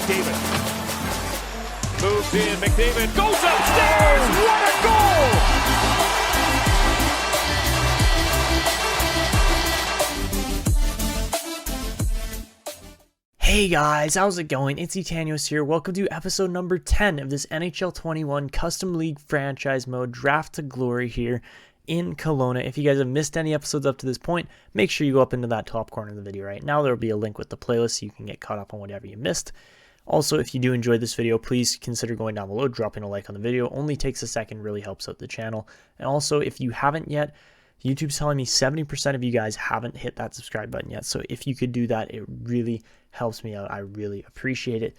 McDavid. Moves in, McDavid goes upstairs! What a goal! Hey guys, how's it going? It's Etanyos here. Welcome to episode number 10 of this NHL 21 Custom League Franchise Mode Draft to Glory here in Kelowna. If you guys have missed any episodes up to this point, make sure you go up into that top corner of the video right now. There will be a link with the playlist so you can get caught up on whatever you missed. Also, if you do enjoy this video, please consider going down below, dropping a like on the video. Only takes a second, really helps out the channel. And also, if you haven't yet, YouTube's telling me 70% of you guys haven't hit that subscribe button yet. So if you could do that, it really helps me out. I really appreciate it.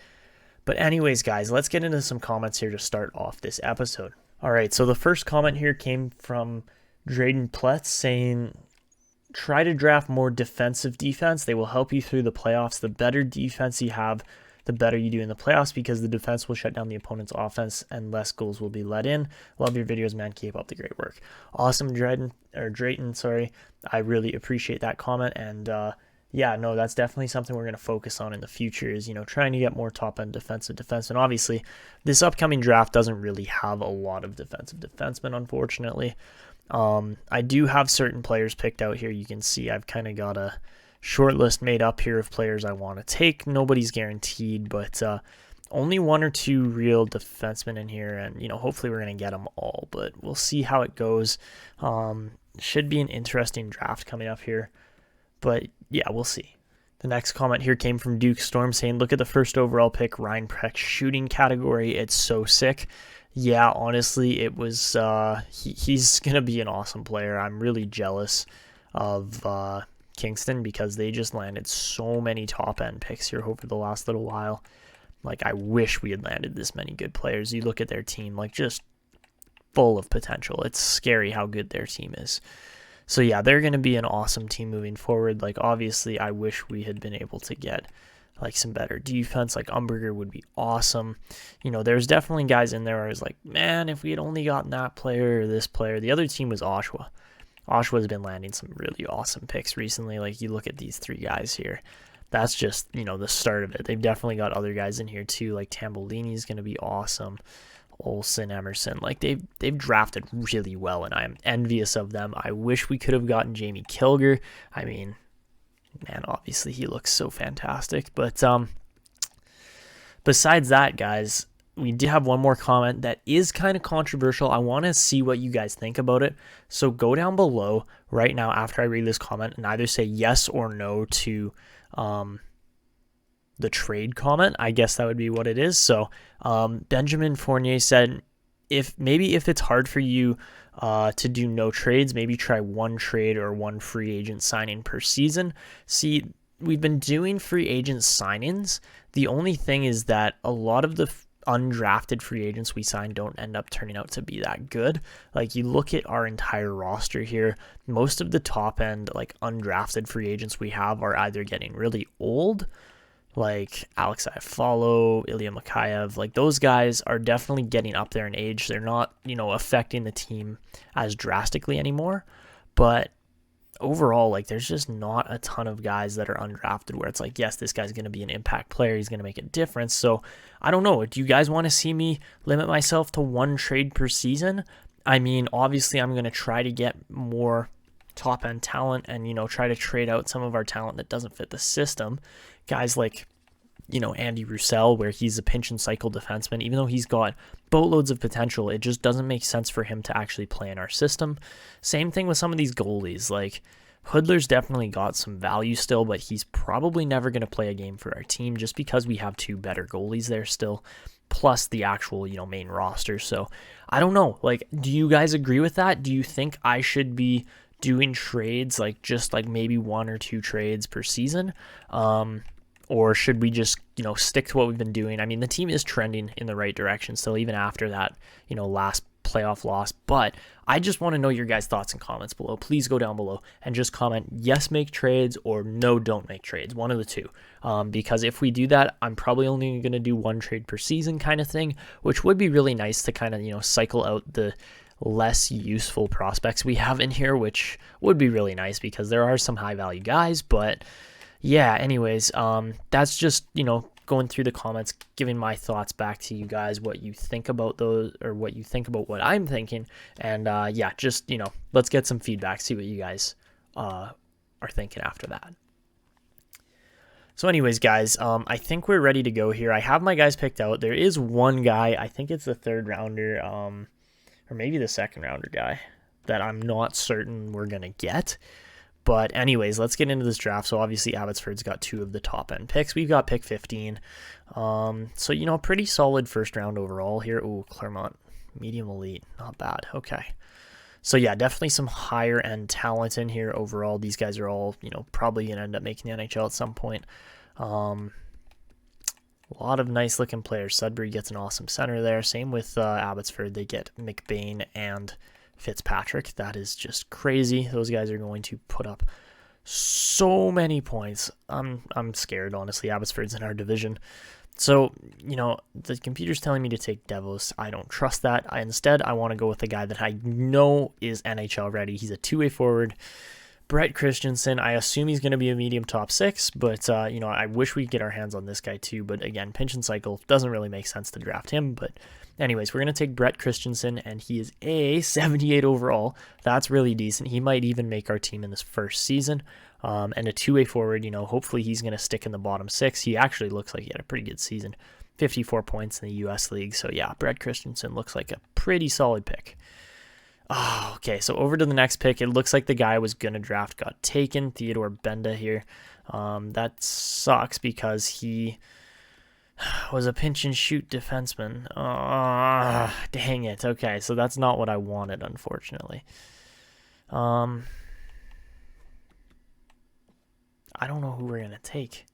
But anyways, guys, let's get into some comments here to start off this episode. All right, so the first comment here came from Drayden Pletz saying, try to draft more defensive defense. They will help you through the playoffs. The better defense you have, the better you do in the playoffs because the defense will shut down the opponent's offense and less goals will be let in. Love your videos, man. Keep up the great work. Awesome, Drayton, sorry. I really appreciate that comment. And yeah, no, that's definitely something we're going to focus on in the future is, trying to get more top-end defensive defense. And obviously, this upcoming draft doesn't really have a lot of defensive defensemen, unfortunately. I do have certain players picked out here. You can see I've kind of got a short list made up here of players I want to take. Nobody's guaranteed, but only one or two real defensemen in here, and hopefully we're going to get them all, but we'll see how it goes. Should be an interesting draft coming up here, but yeah, we'll see. The next comment here came from Duke Storm saying, look at the first overall pick, Ryan Preck's shooting category. It's so sick. Yeah, honestly, it was he's going to be an awesome player. I'm really jealous of Kingston because they just landed so many top-end picks here over the last little while. Like, I wish we had landed this many good players. You look at their team, like, just full of potential. It's scary how good their team is. So, yeah, they're going to be an awesome team moving forward. Like, obviously, I wish we had been able to get, like, some better defense. Like, Umberger would be awesome. There's definitely guys in there where I was like, man, if we had only gotten that player or this player. The other team was Oshawa. Oshawa's been landing some really awesome picks recently. Like, you look at these three guys here. That's just, the start of it. They've definitely got other guys in here, too. Like, Tambolini's going to be awesome. Olsen, Emerson. Like, they've drafted really well, and I'm envious of them. I wish we could have gotten Jamie Kilger. I mean, man, obviously he looks so fantastic. But besides that, guys, we did have one more comment that is kind of controversial. I want to see what you guys think about it. So go down below right now after I read this comment and either say yes or no to the trade comment. I guess that would be what it is. So Benjamin Fournier said, if it's hard for you to do no trades, maybe try one trade or one free agent signing per season. See, we've been doing free agent signings. The only thing is that a lot of the undrafted free agents we sign don't end up turning out to be that good. Like, you look at our entire roster here, most of the top end, like, undrafted free agents we have are either getting really old, like Alex Iafallo, Ilya Mikheyev. Like, those guys are definitely getting up there in age. They're not, affecting the team as drastically anymore. But overall, like, there's just not a ton of guys that are undrafted where it's like, yes, this guy's going to be an impact player. He's going to make a difference. So I don't know. Do you guys want to see me limit myself to one trade per season? I mean, obviously I'm going to try to get more top end talent and, try to trade out some of our talent that doesn't fit the system. Guys like, Andy Roussel, where he's a pinch and cycle defenseman, even though he's got boatloads of potential, it just doesn't make sense for him to actually play in our system. Same thing with some of these goalies. Like, Hoodler's definitely got some value still, but he's probably never going to play a game for our team just because we have two better goalies there still, plus the actual, main roster. So I don't know. Like, do you guys agree with that? Do you think I should be doing trades, like just like maybe one or two trades per season? Or should we just, stick to what we've been doing? I mean, the team is trending in the right direction still, even after that, last playoff loss. But I just want to know your guys' thoughts and comments below. Please go down below and just comment, yes, make trades, or no, don't make trades. One of the two. Because if we do that, I'm probably only going to do one trade per season kind of thing, which would be really nice to kind of, cycle out the less useful prospects we have in here, which would be really nice because there are some high value guys. But yeah, anyways, that's just, going through the comments, giving my thoughts back to you guys, what you think about those, or what you think about what I'm thinking. And yeah, just, let's get some feedback, see what you guys are thinking after that. So anyways, guys, I think we're ready to go here. I have my guys picked out. There is one guy, I think it's the third rounder, or maybe the second rounder guy, that I'm not certain we're going to get. But anyways, let's get into this draft. So obviously Abbotsford's got 2 of the top end picks. We've got pick 15. So, pretty solid first round overall here. Ooh, Claremont, medium elite, not bad. Okay. So yeah, definitely some higher end talent in here overall. These guys are all, probably going to end up making the NHL at some point. A lot of nice looking players. Sudbury gets an awesome center there. Same with Abbotsford. They get McBain and Fitzpatrick. That is just crazy. Those guys are going to put up so many points. I'm scared, honestly. Abbotsford's in our division. So, the computer's telling me to take Devos. I don't trust that. Instead, I want to go with the guy that I know is NHL ready. He's a two-way forward. Brett Christensen. I assume he's going to be a medium top 6, but, I wish we could get our hands on this guy too. But again, pinch and cycle doesn't really make sense to draft him. But anyways, we're going to take Brett Christensen, and he is a 78 overall. That's really decent. He might even make our team in this first season. And a two-way forward, hopefully he's going to stick in the bottom 6. He actually looks like he had a pretty good season. 54 points in the U.S. League. So yeah, Brett Christensen looks like a pretty solid pick. Oh, okay, so over to the next pick. It looks like the guy I was going to draft got taken, Theodore Benda here. That sucks because he was a pinch and shoot defenseman. Dang it. Okay, so that's not what I wanted, unfortunately. I don't know who we're going to take.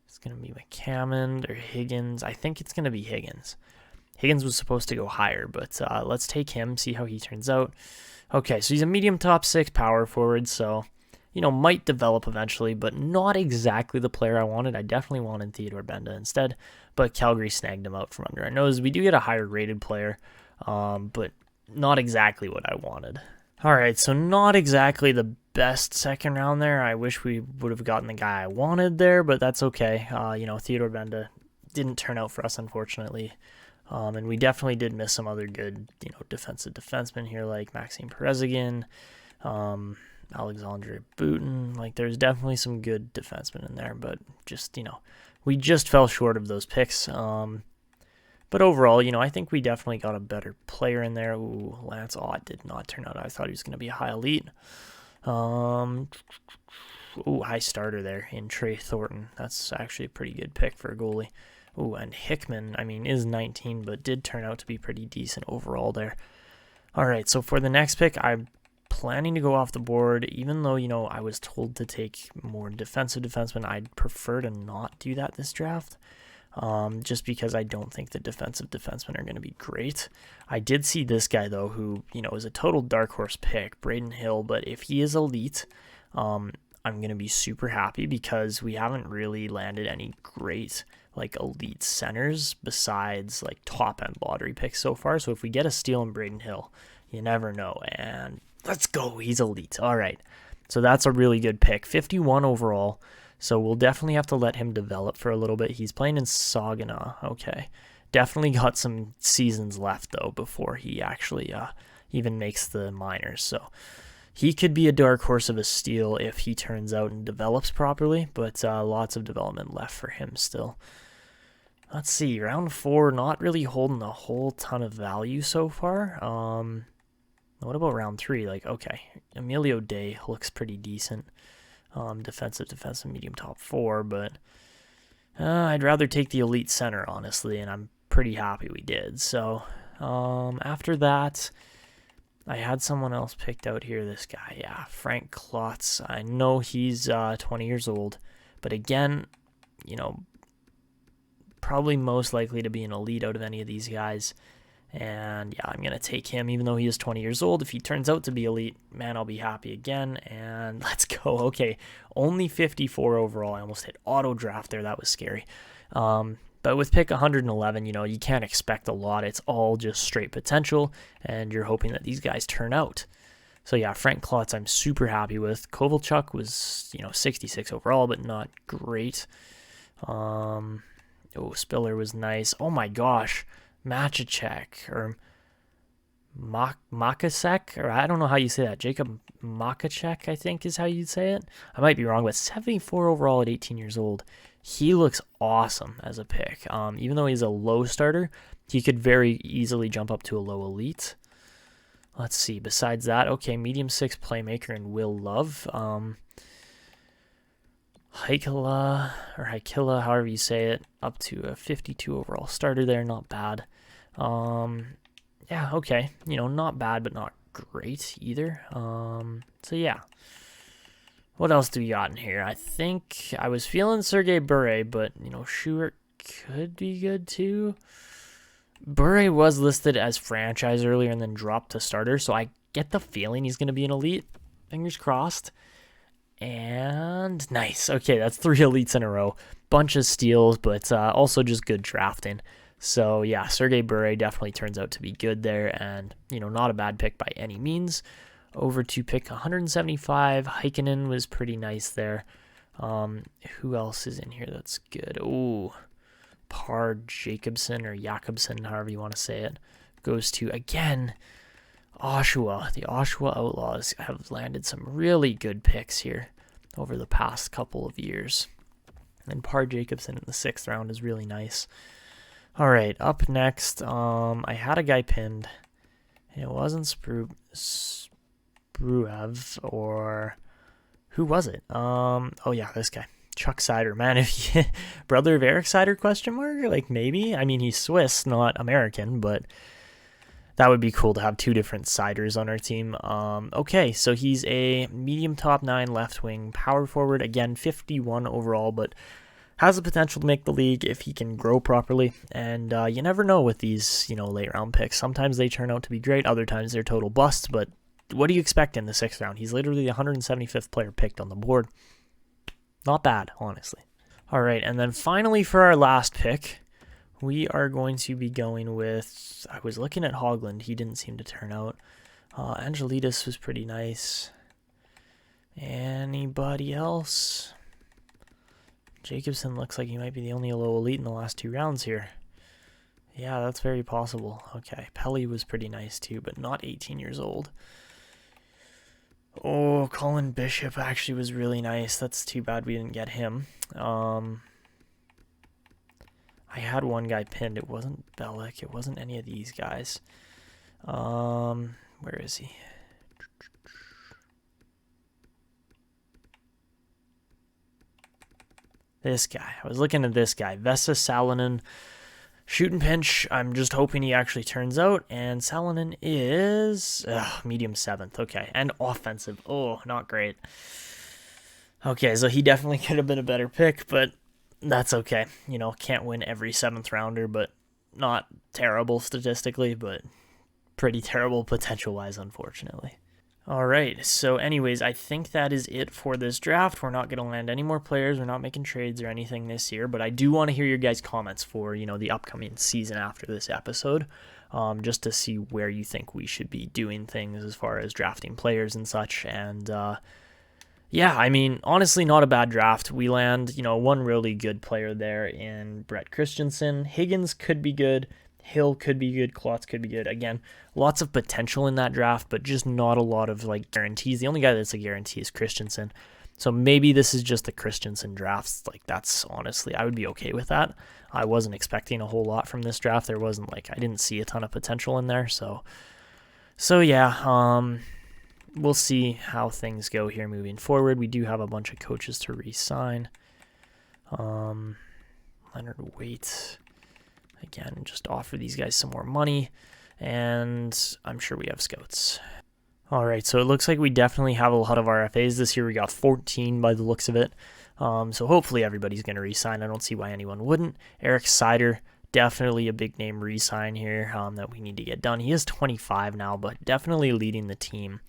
It's going to be McCammond or Higgins. I think it's going to be Higgins. Higgins was supposed to go higher, but let's take him, see how he turns out. Okay, so he's a medium top 6 power forward, so, might develop eventually, but not exactly the player I wanted. I definitely wanted Theodore Benda instead, but Calgary snagged him out from under our nose. We do get a higher rated player, but not exactly what I wanted. All right, so not exactly the best second round there. I wish we would have gotten the guy I wanted there, but that's okay. Theodore Benda didn't turn out for us, unfortunately. And we definitely did miss some other good, defensive defensemen here, like Maxime Perezigan, Alexandre Boutin. Like, there's definitely some good defensemen in there, but just, we just fell short of those picks. But overall, I think we definitely got a better player in there. Ooh, Lance Ott did not turn out. I thought he was going to be a high elite. High starter there in Trey Thornton. That's actually a pretty good pick for a goalie. Ooh, and Hickman, is 19, but did turn out to be pretty decent overall there. All right, so for the next pick, I'm planning to go off the board, even though, I was told to take more defensive defensemen. I'd prefer to not do that this draft, just because I don't think the defensive defensemen are going to be great. I did see this guy, though, who, is a total dark horse pick, Braden Hill, but if he is elite, I'm going to be super happy because we haven't really landed any great elite centers besides top end lottery picks so far. So if we get a steal in Braden Hill, you never know. And let's go, he's elite. All right, so that's a really good pick. 51 overall. So we'll definitely have to let him develop for a little bit. He's playing in Saginaw. Okay, definitely got some seasons left though before he actually even makes the minors. So he could be a dark horse of a steal if he turns out and develops properly, but lots of development left for him still. Let's see, round 4, not really holding a whole ton of value so far. What about round 3? Okay, Emilio Day looks pretty decent. Defensive, medium top 4, but I'd rather take the elite center, honestly, and I'm pretty happy we did. So after that, I had someone else picked out here, this guy, yeah, Frank Klotz. I know he's 20 years old, but again, probably most likely to be an elite out of any of these guys. And yeah, I'm going to take him, even though he is 20 years old. If he turns out to be elite, man, I'll be happy again. And let's go. Okay, only 54 overall. I almost hit auto draft there. That was scary. But with pick 111, you can't expect a lot. It's all just straight potential, and you're hoping that these guys turn out. So yeah, Frank Klotz I'm super happy with. Kovalchuk was, 66 overall, but not great. Spiller was nice. Oh my gosh, Machacek or Makasek, or I don't know how you say that. Jacob Makacek, I think is how you'd say it. I might be wrong, but 74 overall at 18 years old. He looks awesome as a pick. Even though he's a low starter, he could very easily jump up to a low elite. Let's see. Besides that, okay, medium 6 playmaker and Will Love. Haikila, however you say it, up to a 52 overall starter there. Not bad. Yeah, okay. Not bad, but not great either. So yeah. What else do we got in here? I think I was feeling Sergei Bure, but, Schuart could be good too. Bure was listed as franchise earlier and then dropped to starter, so I get the feeling he's going to be an elite. Fingers crossed. And nice. Okay, that's 3 elites in a row. Bunch of steals, but also just good drafting. So yeah, Sergei Bure definitely turns out to be good there, and not a bad pick by any means. Over to pick 175. Heikkinen was pretty nice there. Who else is in here that's good? Ooh, Par Jacobson or Jakobsen, however you want to say it, goes to again Oshawa. The Oshawa Outlaws have landed some really good picks here over the past couple of years. And Par Jacobson in the 6th round is really nice. All right, up next, I had a guy pinned. And it wasn't Spruev, or who was it? Oh yeah, this guy, Chuck Cider. Man, if you, brother of Eric Cider ? Like maybe. I mean, he's Swiss, not American, but that would be cool to have 2 different Ciders on our team. Okay, so he's a medium top 9 left wing power forward. Again, 51 overall, but has the potential to make the league if he can grow properly. And you never know with these, late round picks. Sometimes they turn out to be great. Other times they're total busts. But what do you expect in the 6th round? He's literally the 175th player picked on the board. Not bad, honestly. All right, and then finally for our last pick, we are going to be going with, I was looking at Hogland. He didn't seem to turn out. Angelidis was pretty nice. Anybody else? Jacobson looks like he might be the only low elite in the last 2 rounds here. Yeah, that's very possible. Okay, Pelly was pretty nice too, but not 18 years old. Oh, Colin Bishop actually was really nice. That's too bad we didn't get him. I had one guy pinned. It wasn't Bellick. It wasn't any of these guys. Where is he? This guy. I was looking at this guy. Vesa Salonen. Shoot and pinch. I'm just hoping he actually turns out. And Salonen is medium 7th. Okay. And offensive. Oh, not great. Okay, so he definitely could have been a better pick, but that's okay. Can't win every 7th rounder, but not terrible statistically, but pretty terrible potential-wise, unfortunately. All right, so anyways, I think that is it for this draft. We're not going to land any more players. We're not making trades or anything this year, but I do want to hear your guys' comments for, the upcoming season after this episode, just to see where you think we should be doing things as far as drafting players and such. And, yeah, I mean, honestly, not a bad draft. We land, one really good player there in Brett Christensen. Higgins could be good. Hill could be good. Klotz could be good. Again, lots of potential in that draft, but just not a lot of guarantees. The only guy that's a guarantee is Christensen. So maybe this is just the Christensen drafts. That's honestly, I would be okay with that. I wasn't expecting a whole lot from this draft. There wasn't I didn't see a ton of potential in there. So yeah, we'll see how things go here moving forward. We do have a bunch of coaches to re-sign. Leonard Waite. Again, just offer these guys some more money, and I'm sure we have scouts. All right, so it looks like we definitely have a lot of RFAs this year. We got 14 by the looks of it. So hopefully everybody's going to re-sign. I don't see why anyone wouldn't. Eric Cider, definitely a big name re-sign here that we need to get done. He is 25 now, but definitely leading the team.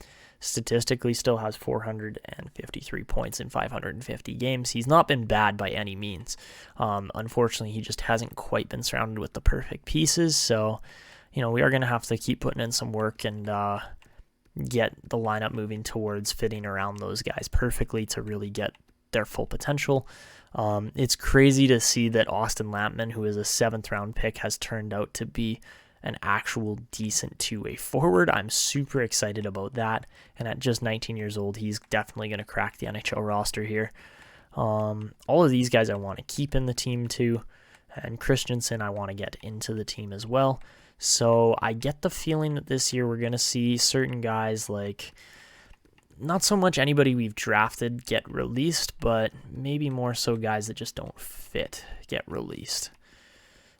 Statistically still has 453 points in 550 games. He's not been bad by any means. Unfortunately, he just hasn't quite been surrounded with the perfect pieces. So, we are going to have to keep putting in some work and get the lineup moving towards fitting around those guys perfectly to really get their full potential. It's crazy to see that Austin Lampman, who is a 7th round pick, has turned out to be an actual decent two-way forward. I'm super excited about that. And at just 19 years old, he's definitely going to crack the NHL roster here. All of these guys I want to keep in the team too. And Christensen I want to get into the team as well. So I get the feeling that this year we're going to see certain guys like, not so much anybody we've drafted get released, but maybe more so guys that just don't fit get released.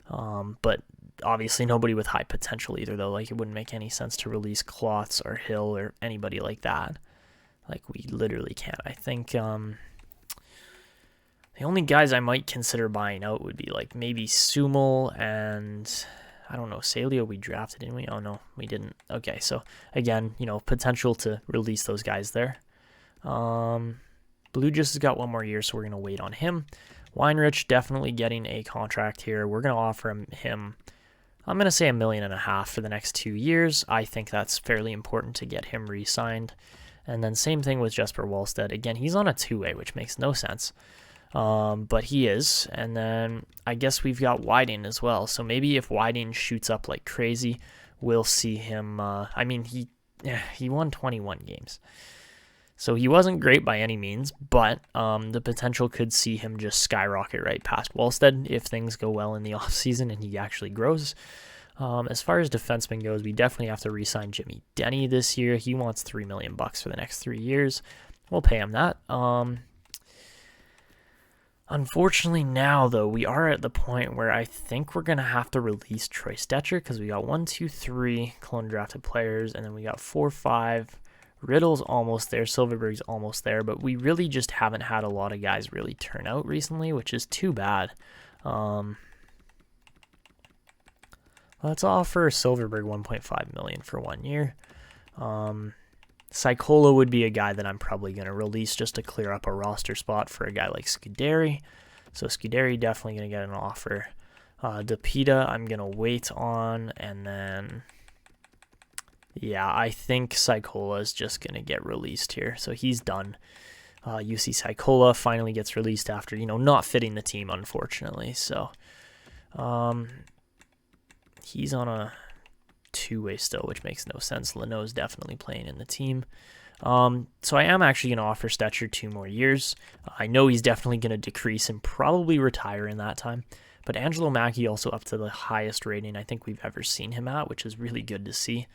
But obviously nobody with high potential either, though. Like, it wouldn't make any sense to release Klotz or Hill or anybody like that. Like, we literally can't. I think the only guys I might consider buying out would be like maybe Sumel and I don't know, Salio we drafted, didn't we? Oh no, we didn't. Okay, so again, potential to release those guys there. Blue just has got one more year, so we're going to wait on him. Weinrich definitely getting a contract here. We're going to offer him, I'm going to say $1.5 million for the next 2 years. I think that's fairly important to get him re-signed. And then same thing with Jesper Wallstedt. Again, he's on a two-way, which makes no sense. But he is. And then I guess we've got Whiting as well. So maybe if Whiting shoots up like crazy, we'll see him. He won 21 games. So he wasn't great by any means, but the potential could see him just skyrocket right past Wallstedt if things go well in the offseason and he actually grows. As far as defenseman goes, we definitely have to re-sign Jimmy Denny this year. He wants $3 million for the next 3 years. We'll pay him that. Unfortunately now, though, we are at the point where I think we're going to have to release Troy Stetcher because we got 1, 2, 3 Kelowna drafted players, and then we got 4, 5. Riddle's almost there. Silverberg's almost there, but we really just haven't had a lot of guys really turn out recently, which is too bad. Let's offer Silverberg $1.5 million for 1 year. Sycola would be a guy that I'm probably going to release just to clear up a roster spot for a guy like Scuderi. So Scuderi definitely going to get an offer. DePita I'm going to wait on. And then, yeah, I think Sycola is just going to get released here. So he's done. UC Sycola finally gets released after, not fitting the team, unfortunately. So he's on a two-way still, which makes no sense. Leno's definitely playing in the team. So I am actually going to offer Stetcher 2 more years. I know he's definitely going to decrease and probably retire in that time. But Angelo Mackie also up to the highest rating I think we've ever seen him at, which is really good to see.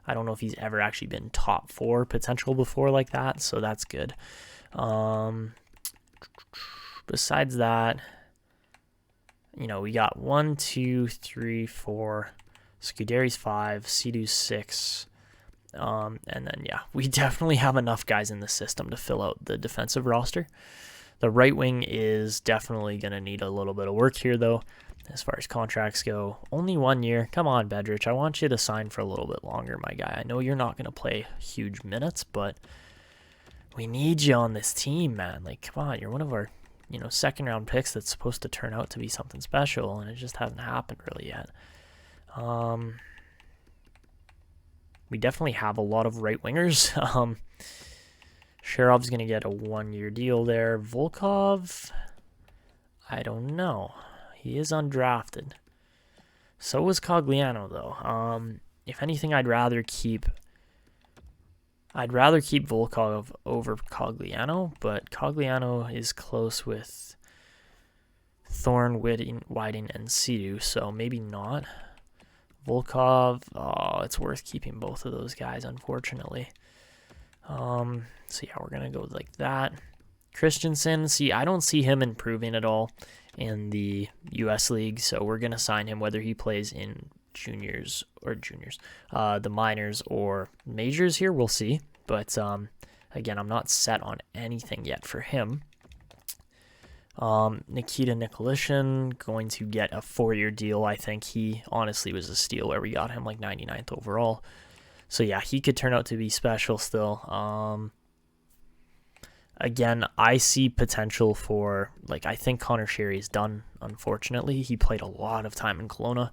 I don't know if he's ever actually been top 4 potential before like that, so that's good. Besides that, we got 1, 2, 3, 4... Scuderi's 5, Sidu's 6, and then, yeah, we definitely have enough guys in the system to fill out the defensive roster. The right wing is definitely going to need a little bit of work here, though, as far as contracts go. Only 1 year. Come on, Bedrich. I want you to sign for a little bit longer, my guy. I know you're not going to play huge minutes, but we need you on this team, man. Like, come on, you're one of our, second-round picks that's supposed to turn out to be something special, and it just hasn't happened really yet. We definitely have a lot of right wingers. Sharov's going to get a 1-year deal there. Volkov, I don't know. He is undrafted. So is Cogliano, though. If anything, I'd rather keep Volkov over Cogliano, but Cogliano is close with Thorne, Whiting, and Sidu, so maybe not. Volkov, it's worth keeping both of those guys, unfortunately. So yeah, we're going to go like that. Christensen, I don't see him improving at all in the U.S. League, so we're going to sign him whether he plays in the minors or majors here, we'll see. But again, I'm not set on anything yet for him. Nikita Nikolishin going to get a 4-year deal. I think he honestly was a steal where we got him like 99th overall. So yeah, he could turn out to be special still. Again, I see potential for, I think Connor Sherry is done, unfortunately. He played a lot of time in Kelowna.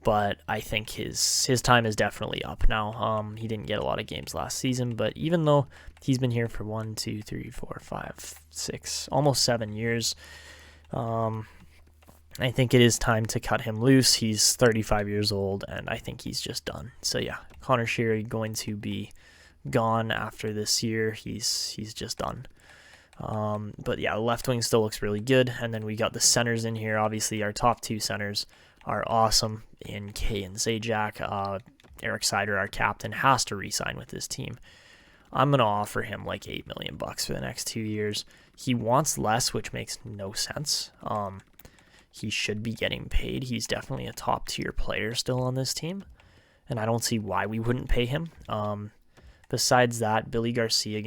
but I think his time is definitely up now. He didn't get a lot of games last season, but even though he's been here for 1, 2, 3, 4, 5, 6, almost 7 years, I think it is time to cut him loose. He's 35 years old, and I think he's just done. So yeah, Connor Sheary going to be gone after this year. He's just done. But yeah, the left wing still looks really good. And then we got the centers in here. Obviously, our top 2 centers are awesome in Kay and Zajac. Eric Cider, our captain, has to re-sign with this team. I'm going to offer him like $8 million for the next 2 years. He wants less, which makes no sense. He should be getting paid. He's definitely a top tier player still on this team, and I don't see why we wouldn't pay him. Besides that, Billy Garcia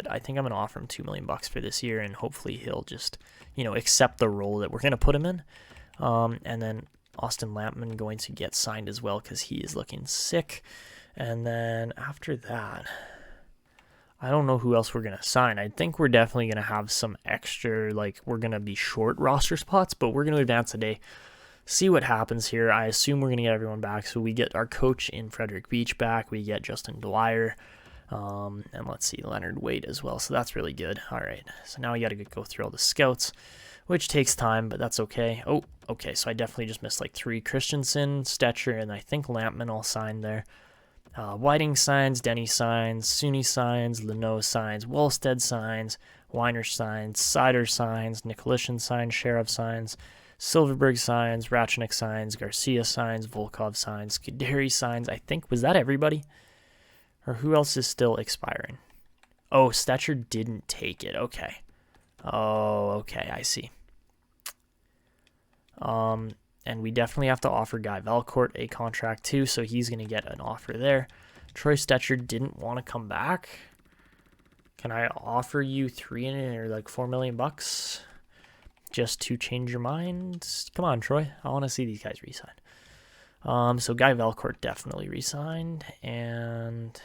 I think I'm going to offer him $2 million for this year, and hopefully he'll just, accept the role that we're going to put him in. And then Austin Lampman going to get signed as well because he is looking sick. And then after that, I don't know who else we're going to sign. I think we're definitely going to have some extra, we're going to be short roster spots, but we're going to advance today, see what happens here. I assume we're going to get everyone back. So we get our coach in Frederick Beach back. We get Justin Dwyer. And let's see, Leonard Wade as well. So that's really good. All right. So now we got to go through all the scouts, which takes time, but that's okay. Oh, okay. So I definitely just missed 3. Christensen, Stetcher, and I think Lampman all signed there. Whiting signs, Denny signs, Suni signs, Leno signs, Wallstead signs, Weiner signs, Cider signs, Nicolishin signs, Sheriff signs, Silverberg signs, Ratchnick signs, Garcia signs, Volkov signs, Kaderi signs. I think, was that everybody? Or who else is still expiring? Oh, Stetcher didn't take it. Okay. Oh, okay, I see. And we definitely have to offer Guy Valcourt a contract too, so he's going to get an offer there. Troy Stetcher didn't want to come back. Can I offer you $4 million just to change your mind? Come on, Troy. I want to see these guys resign. So Guy Valcourt definitely resigned, and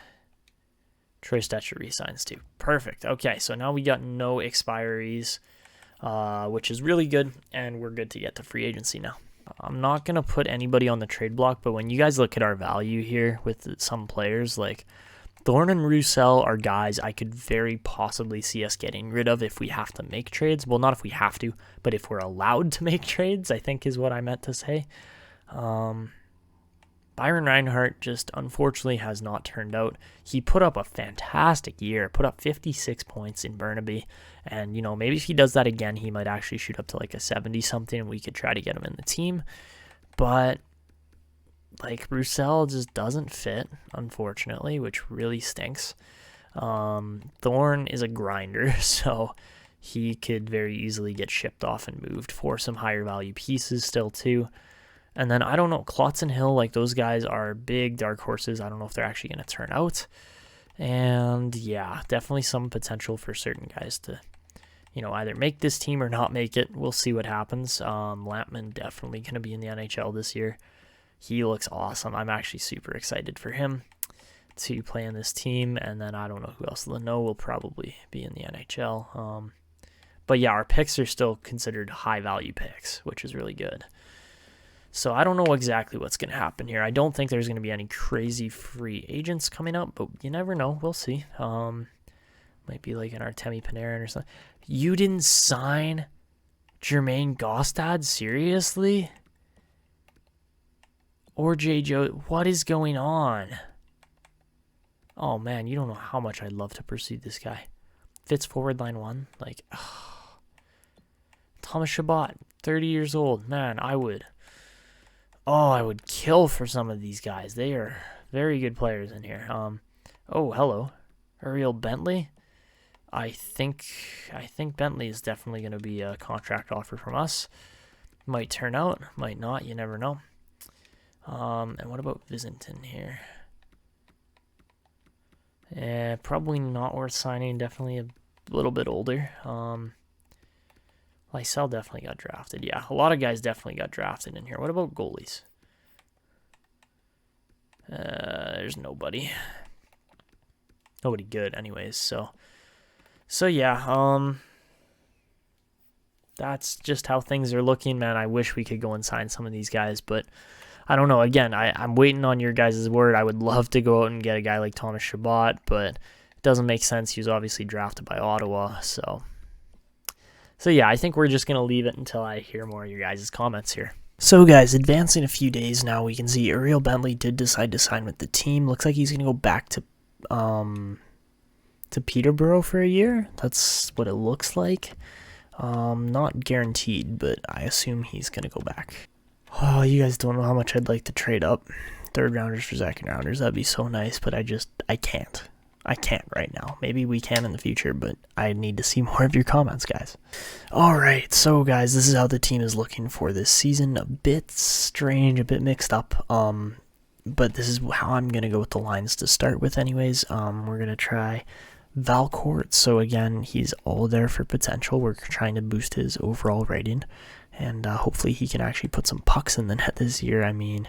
Troy Stetcher resigns too. Perfect. Okay, so now we got no expiries, which is really good, and we're good to get to free agency now. I'm not going to put anybody on the trade block, but when you guys look at our value here with some players, Thorne and Roussel are guys I could very possibly see us getting rid of if we have to make trades. Well, not if we have to, but if we're allowed to make trades, I think is what I meant to say. Byron Reinhart just unfortunately has not turned out. He put up a fantastic year, put up 56 points in Burnaby, and maybe if he does that again, he might actually shoot up to a 70-something, and we could try to get him in the team. But Roussel just doesn't fit, unfortunately, which really stinks. Thorne is a grinder, so he could very easily get shipped off and moved for some higher value pieces still too. And then, I don't know, Klotz and Hill, those guys are big dark horses. I don't know if they're actually going to turn out. And, yeah, definitely some potential for certain guys to, either make this team or not make it. We'll see what happens. Lampman definitely going to be in the NHL this year. He looks awesome. I'm actually super excited for him to play in this team. And then, I don't know who else. Leno will probably be in the NHL. But, yeah, our picks are still considered high-value picks, which is really good. So I don't know exactly what's going to happen here. I don't think there's going to be any crazy free agents coming up, but you never know. We'll see. Might be an Artemi Panarin or something. You didn't sign Jermaine Gostad? Seriously? Or J. Joe? What is going on? Oh, man, you don't know how much I'd love to pursue this guy. Fits forward line 1. Thomas Chabot, 30 years old. Man, I would kill for some of these guys. They are very good players in here. Oh, hello. Uriel Bentley. I think Bentley is definitely going to be a contract offer from us. Might turn out, might not. You never know. And what about Visentin here? Probably not worth signing. Definitely a little bit older. Lysell definitely got drafted. Yeah, a lot of guys definitely got drafted in here. What about goalies? There's nobody. Nobody good anyways, so yeah, that's just how things are looking, man. I wish we could go and sign some of these guys, but I don't know. Again, I'm waiting on your guys' word. I would love to go out and get a guy like Thomas Chabot, but it doesn't make sense. He was obviously drafted by Ottawa, so yeah, I think we're just going to leave it until I hear more of your guys' comments here. So guys, advancing a few days now, we can see Uriel Bentley did decide to sign with the team. Looks like he's going to go back to Peterborough for a year. That's what it looks like. Not guaranteed, but I assume he's going to go back. Oh, you guys don't know how much I'd like to trade up. Third rounders for second rounders. That'd be so nice, but I can't. I can't right now. Maybe we can in the future, but I need to see more of your comments, guys. Alright, so guys, this is how the team is looking for this season. A bit strange, a bit mixed up. But this is how I'm going to go with the lines to start with anyways. We're going to try Valcourt. So again, he's all there for potential. We're trying to boost his overall rating. And hopefully he can actually put some pucks in the net this year. I mean,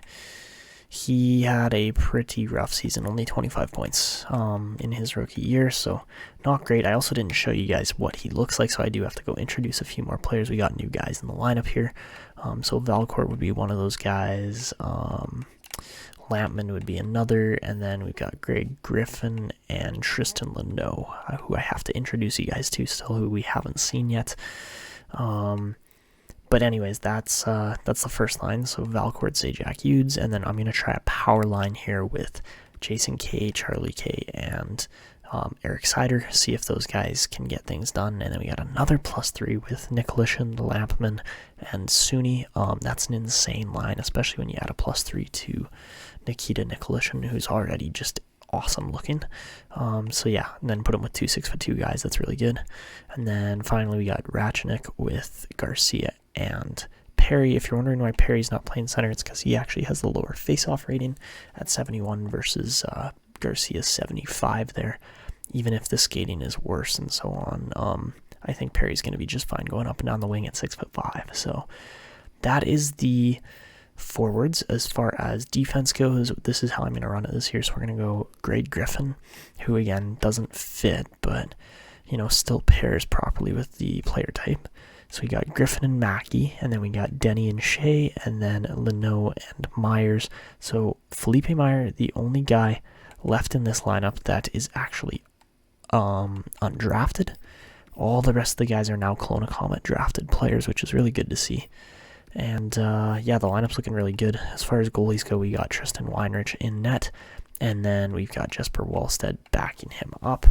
he had a pretty rough season, only 25 points in his rookie year, so not great. I also didn't show you guys what he looks like, so I do have to go introduce a few more players. We got new guys in the lineup here. So Valcourt would be one of those guys. Lampman would be another, and then we've got Griffin and Tristan Leno, who I have to introduce you guys to still, who we haven't seen yet. But anyways, that's the first line. So Valcourt, Zajac, Hughes, and then I'm going to try a power line here with Jason K, Charlie K, and Eric Cider. See if those guys can get things done. And then we got another +3 with Nicolishin, Lampman, and Suni. That's an insane line, especially when you add a +3 to Nikita Nicolishin, who's already just awesome looking. So yeah, and then put him with 2 6'2" guys. That's really good. And then finally we got Ratchenik with Garcia and Perry. If you're wondering why Perry's not playing center, it's because he actually has the lower face-off rating at 71 versus Garcia's 75 there. Even if the skating is worse and so on, I think Perry's going to be just fine going up and down the wing at 6'5". So that is the forwards. As far as defense goes, this is how I'm going to run it this year. So we're going to go Grade Griffin, who again doesn't fit, but still pairs properly with the player type. So we got Griffin and Mackey, and then we got Denny and Shea, and then Leno and Myers. So Felipe Meyer, the only guy left in this lineup that is actually undrafted. All the rest of the guys are now Kelowna Comet drafted players, which is really good to see. And yeah, the lineup's looking really good. As far as goalies go, we got Tristan Weinrich in net, and then we've got Jesper Wallstead backing him up.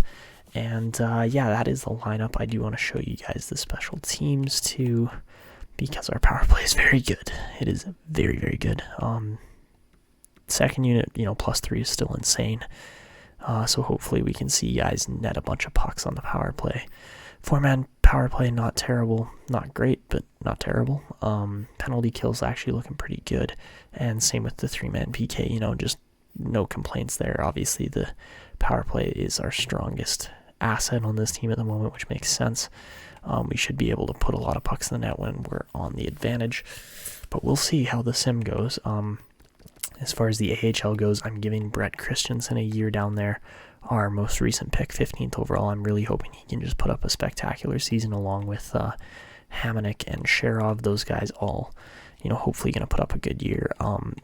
And yeah, that is the lineup. I do want to show you guys the special teams too, because our power play is very good. It is very, very good. Second unit, +3 is still insane. So hopefully we can see guys net a bunch of pucks on the power play. 4-man power play, not terrible, not great, but not terrible. Penalty kills actually looking pretty good, and same with the 3-man PK. Just no complaints there. Obviously, the power play is our strongest asset on this team at the moment, which makes sense. We should be able to put a lot of pucks in the net when we're on the advantage, but we'll see how the sim goes. As far as the AHL goes, I'm giving Brett Christensen a year down there, our most recent pick, 15th overall. I'm really hoping he can just put up a spectacular season along with Hamonic and Sherov. Those guys all, hopefully going to put up a good year.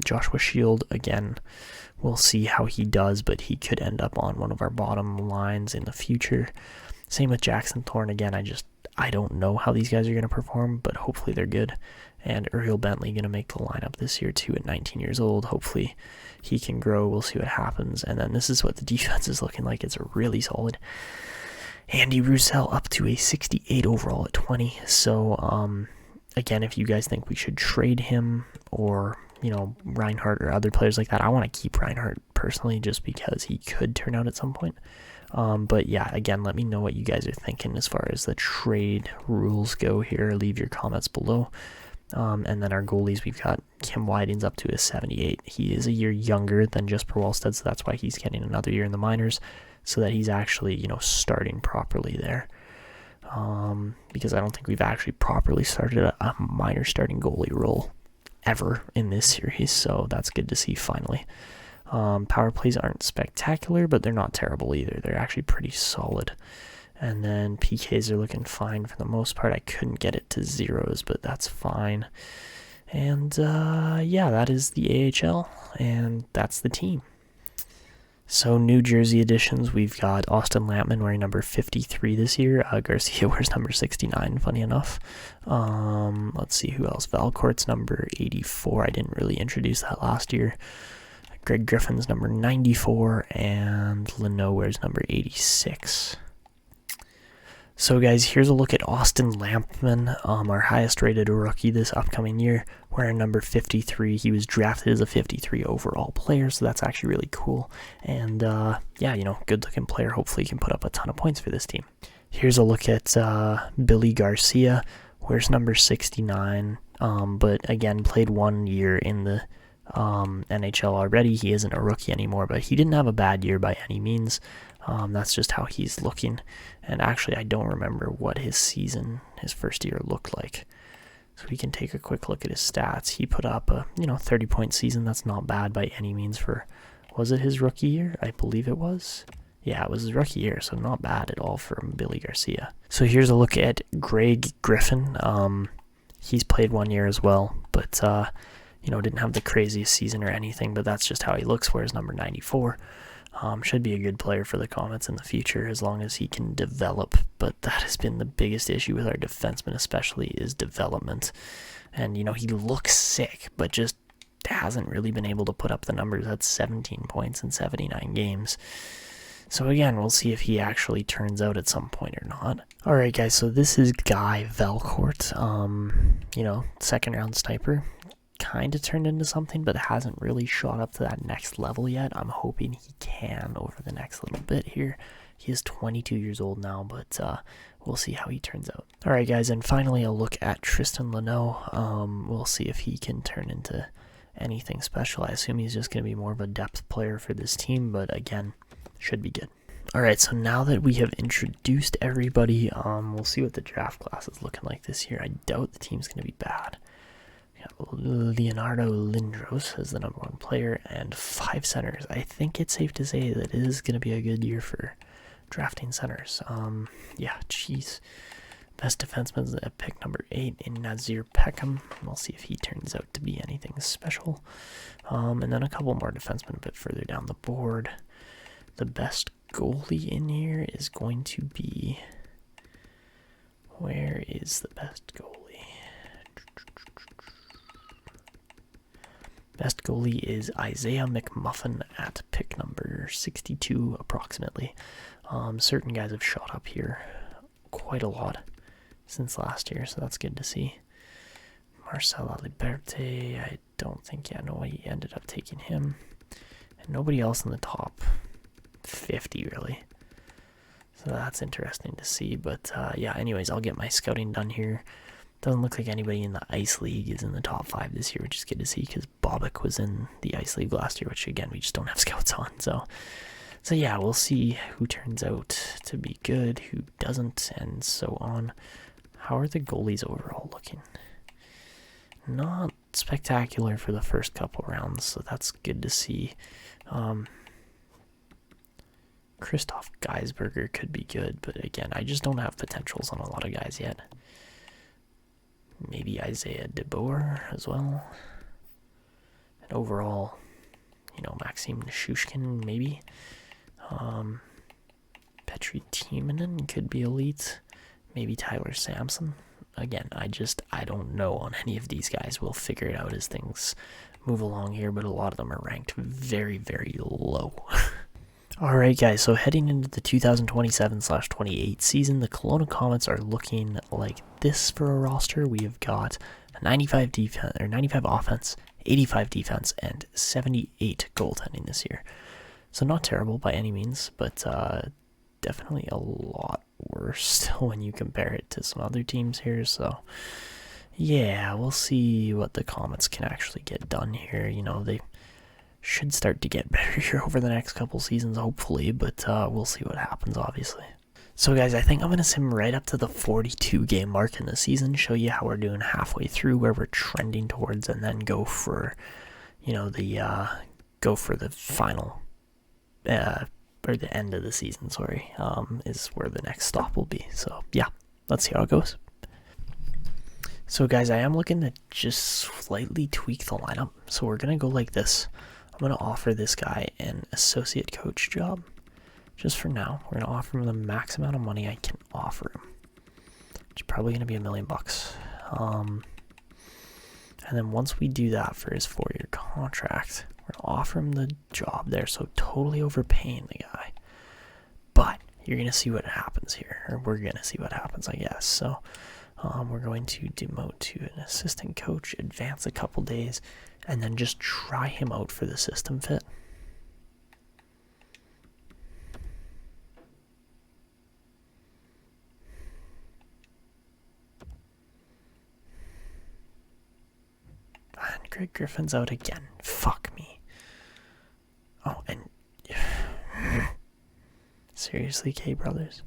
Joshua Shield, again, we'll see how he does, but he could end up on one of our bottom lines in the future. Same with Jackson Thorne. Again, I don't know how these guys are going to perform, but hopefully they're good. And Uriel Bentley going to make the lineup this year too at 19 years old. Hopefully he can grow. We'll see what happens. And then this is what the defense is looking like. It's really solid. Andy Roussel up to a 68 overall at 20. So again, if you guys think we should trade him or Reinhardt or other players like that, I want to keep Reinhardt personally just because he could turn out at some point. But yeah, again, let me know what you guys are thinking as far as the trade rules go here. Leave your comments below. And then our goalies, we've got Kim Whiting's up to a 78. He is a year younger than Jesper Wallstead, so that's why he's getting another year in the minors, so that he's actually, starting properly there. Because I don't think we've actually properly started a minor starting goalie role ever in this series, so that's good to see finally. Power plays aren't spectacular, but they're not terrible either. They're actually pretty solid. And then PKs are looking fine for the most part. I couldn't get it to zeros, but that's fine. And yeah, that is the AHL, and that's the team. So New Jersey additions, we've got Austin Lampman wearing number 53 this year. Garcia wears number 69, funny enough. Let's see who else. Valcourt's number 84. I didn't really introduce that last year. Greg Griffin's number 94, and Leno wears number 86. So guys, here's a look at Austin Lampman, our highest rated rookie this upcoming year, wearing number 53. He was drafted as a 53 overall player, so that's actually really cool. And yeah, good looking player. Hopefully he can put up a ton of points for this team. Here's a look at Billy Garcia, wears number 69, but again, played 1 year in the NHL already. He isn't a rookie anymore, but he didn't have a bad year by any means. That's just how he's looking. And actually, I don't remember what his first year looked like. So we can take a quick look at his stats. He put up a 30-point season. That's not bad by any means was it his rookie year? I believe it was. Yeah, it was his rookie year, so not bad at all from Billy Garcia. So here's a look at Greg Griffin. He's played 1 year as well, but didn't have the craziest season or anything, but that's just how he looks, wears number 94. Should be a good player for the Komets in the future as long as he can develop, but that has been the biggest issue with our defensemen especially is development. And, he looks sick, but just hasn't really been able to put up the numbers. That's 17 points in 79 games. So again, we'll see if he actually turns out at some point or not. Alright guys, so this is Guy Valcourt, second round sniper. Kind of turned into something, but hasn't really shot up to that next level yet. I'm hoping he can over the next little bit here. He is 22 years old now, but we'll see how he turns out. All right, guys, and finally a look at Tristan Leno. We'll see if he can turn into anything special. I assume he's just going to be more of a depth player for this team, but again, should be good. All right, so now that we have introduced everybody, we'll see what the draft class is looking like this year. I doubt the team's going to be bad. Leonardo Lindros as the number 1 player and 5 centers. I think it's safe to say that it is going to be a good year for drafting centers. Best defenseman at pick number 8 in Nazir Peckham. We'll see if he turns out to be anything special. And then a couple more defensemen a bit further down the board. The best goalie in here is going to be... Where is the best goalie? Best goalie is Isaiah McMuffin at pick number 62 approximately. Certain guys have shot up here quite a lot since last year, so that's good to see. Marcel Aliberte, I don't think, he ended up taking him. And nobody else in the top 50 really. So that's interesting to see, but anyways, I'll get my scouting done here. Doesn't look like anybody in the Ice League is in the top 5 this year, which is good to see because Bobek was in the Ice League last year, which again, we just don't have scouts on. So yeah, we'll see who turns out to be good, who doesn't, and so on. How are the goalies overall looking? Not spectacular for the first couple rounds, so that's good to see. Christoph Geisberger could be good, but again, I just don't have potentials on a lot of guys yet. Maybe Isaiah DeBoer as well. And overall, Maxim Nishushkin maybe. Petri Timonen could be elite. Maybe Tyler Sampson. Again, I don't know on any of these guys. We'll figure it out as things move along here, but a lot of them are ranked very, very low. Alright guys, so heading into the 2027/28 season, the Kelowna Comets are looking like this for a roster. We have got a 95 offense, 85 defense, and 78 goaltending this year. So not terrible by any means, but definitely a lot worse still when you compare it to some other teams here. So yeah, we'll see what the Comets can actually get done here. They should start to get better here over the next couple seasons, hopefully, but we'll see what happens, obviously. So guys, I think I'm going to sim right up to the 42 game mark in the season, show you how we're doing halfway through, where we're trending towards, and then go for, the final, or the end of the season, is where the next stop will be. So yeah, let's see how it goes. So guys, I am looking to just slightly tweak the lineup. So we're going to go like this. I'm going to offer this guy an associate coach job. Just for now. We're going to offer him the max amount of money I can offer him. It's probably going to be $1 million. And then once we do that for his 4-year contract, we're going to offer him the job there. So totally overpaying the guy. But you're going to see what happens here. Or we're going to see what happens, I guess. So we're going to demote to an assistant coach, advance a couple days, and then just try him out for the system fit. And Greg Griffin's out again. Fuck me. Oh, and seriously, K Brothers.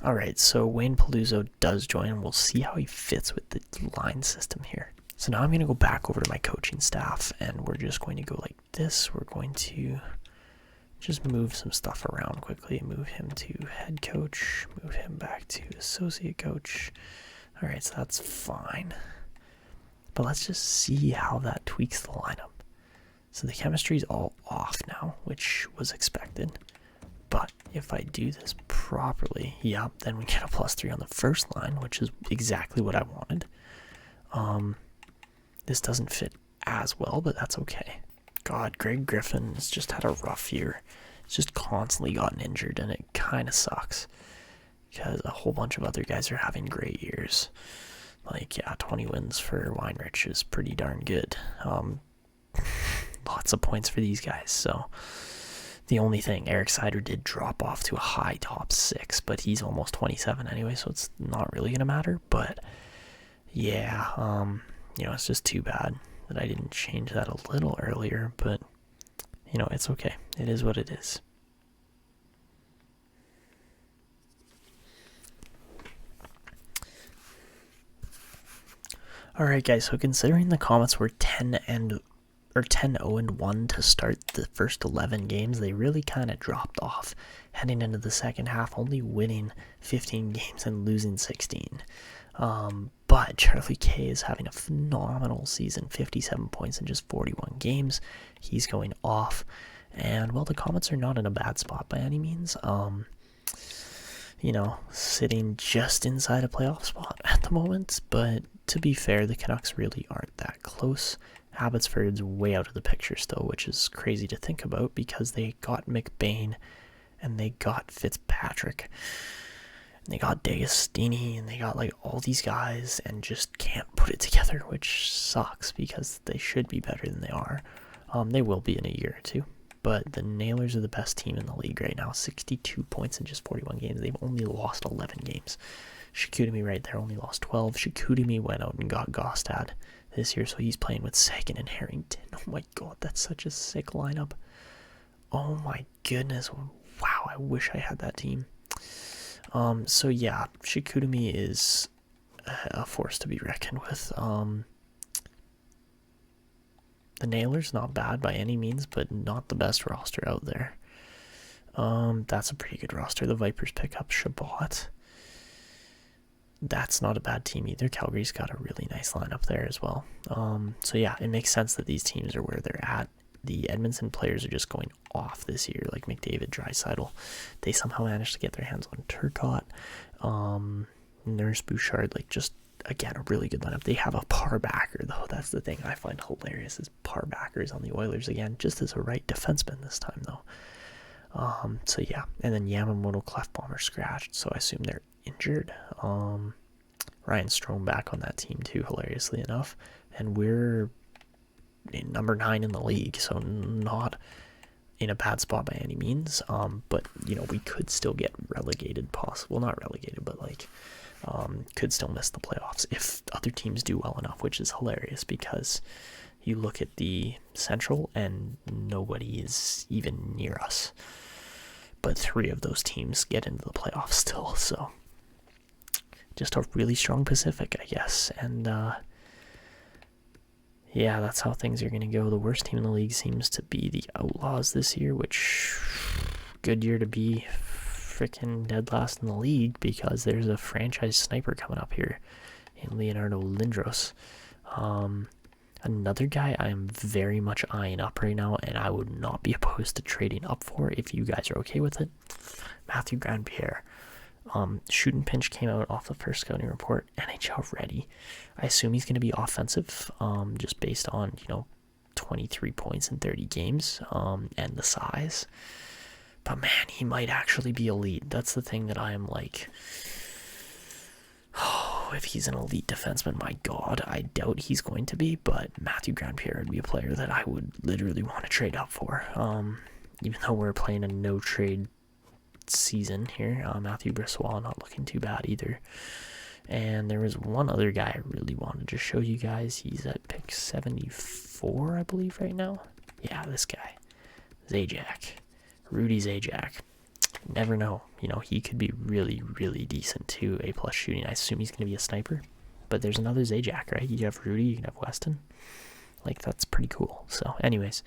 Alright, so Wayne Paluzzo does join, and we'll see how he fits with the line system here. So now I'm going to go back over to my coaching staff, and we're just going to go like this. We're going to just move some stuff around quickly. Move him to head coach. Move him back to associate coach. Alright, so that's fine. But let's just see how that tweaks the lineup. So the chemistry is all off now, which was expected. But if I do this properly, yeah, then we get a +3 on the first line, which is exactly what I wanted. This doesn't fit as well, but that's okay. God, Greg Griffin has just had a rough year. He's just constantly gotten injured, and it kind of sucks. Because a whole bunch of other guys are having great years. Like, yeah, 20 wins for Weinrich is pretty darn good. Lots of points for these guys, so... The only thing, Eric Cider did drop off to a high top 6, but he's almost 27 anyway, so it's not really going to matter. But, yeah, it's just too bad that I didn't change that a little earlier, but, it's okay. It is what it is. Alright guys, so considering the Komets were 10-0-1 to start the first 11 games, they really kind of dropped off heading into the second half, only winning 15 games and losing 16. But Charlie K is having a phenomenal season, 57 points in just 41 games. He's going off, and well, the Komets are not in a bad spot by any means. Sitting just inside a playoff spot at the moment, but to be fair, the Canucks really aren't that close. Abbotsford's way out of the picture still, which is crazy to think about because they got McBain and they got Fitzpatrick and they got D'Agostini and they got like all these guys and just can't put it together, which sucks because they should be better than they are. They will be in a year or two, but the Nailers are the best team in the league right now. 62 points in just 41 games. They've only lost 11 games. Chicoutimi right there only lost 12. Chicoutimi went out and got Gostad this year, so he's playing with Sagan and Harrington. Oh my god, that's such a sick lineup. Oh my goodness. Wow, I wish I had that team. So yeah, Chicoutimi is a force to be reckoned with. The Nailers, not bad by any means, but not the best roster out there. That's a pretty good roster. The Vipers pick up Shabbat. That's not a bad team either. Calgary's got a really nice lineup there as well. So yeah, it makes sense that these teams are where they're at. The Edmonton players are just going off this year, like McDavid, Draisaitl. They somehow managed to get their hands on Turcotte. Nurse Bouchard, like just, again, a really good lineup. They have a par backer, though. That's the thing I find hilarious is par backers on the Oilers again, just as a right defenseman this time, though. So yeah, and then Yamamoto, Clefbaum scratched, so I assume they're injured. Ryan Strome back on that team too, hilariously enough, and we're number 9 in the league, so not in a bad spot by any means. But we could still get relegated, possible, not relegated, but like could still miss the playoffs if other teams do well enough, which is hilarious because you look at the Central and nobody is even near us. But 3 of those teams get into the playoffs still, so just a really strong Pacific, I guess. And yeah, that's how things are going to go. The worst team in the league seems to be the Outlaws this year, which good year to be freaking dead last in the league because there's a franchise sniper coming up here in Leonardo Lindros. Another guy I'm very much eyeing up right now, and I would not be opposed to trading up for if you guys are okay with it. Matthew Grandpare. Shoot and pinch came out off the first scouting report. NHL ready. I assume he's going to be offensive, just based on, 23 points in 30 games, and the size. But man, he might actually be elite. That's the thing that I am like, oh, if he's an elite defenseman, my God, I doubt he's going to be, but Matthew Grandpare would be a player that I would literally want to trade up for. Even though we're playing a no-trade season here, Matthew Brossoit not looking too bad either. And there was one other guy I really wanted to show you guys. He's at pick 74, I believe, right now. Yeah, this guy. Zajac. Rudy Zajac. Never know. He could be really, really decent too. A+ shooting. I assume he's going to be a sniper. But there's another Zajac, right? You have Rudy, you can have Weston. Like, that's pretty cool. So, anyways.